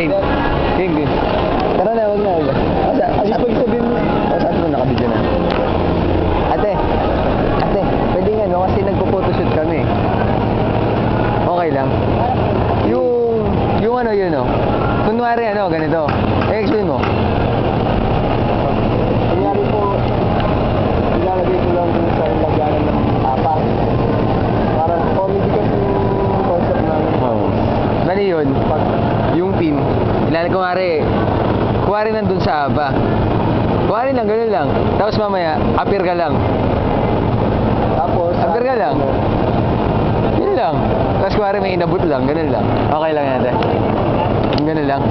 Game. Game. Tara na, wag na. Asat mo sabihin mo. Asat mo, nakabidyo na. Ate, pwede nga no, kasi nagpo-photoshoot kami. Okay lang. Yung ano yun no. Kunwari ano, ganito. Explain mo. Kunyari po, ilalagay ko lang dun sa lagyanan ng tapa. Parang comedy kasi yung concept namin. Oo. Bali yun, yung pin, kuwari nandun sa aba. Kuwari lang, ganun lang. Tapos mamaya, appear ka lang. Tapos, Appear ka lang. Yun lang. Tapos kuwari may inabot lang, ganun lang. Okay lang yan, ate. Ganun lang.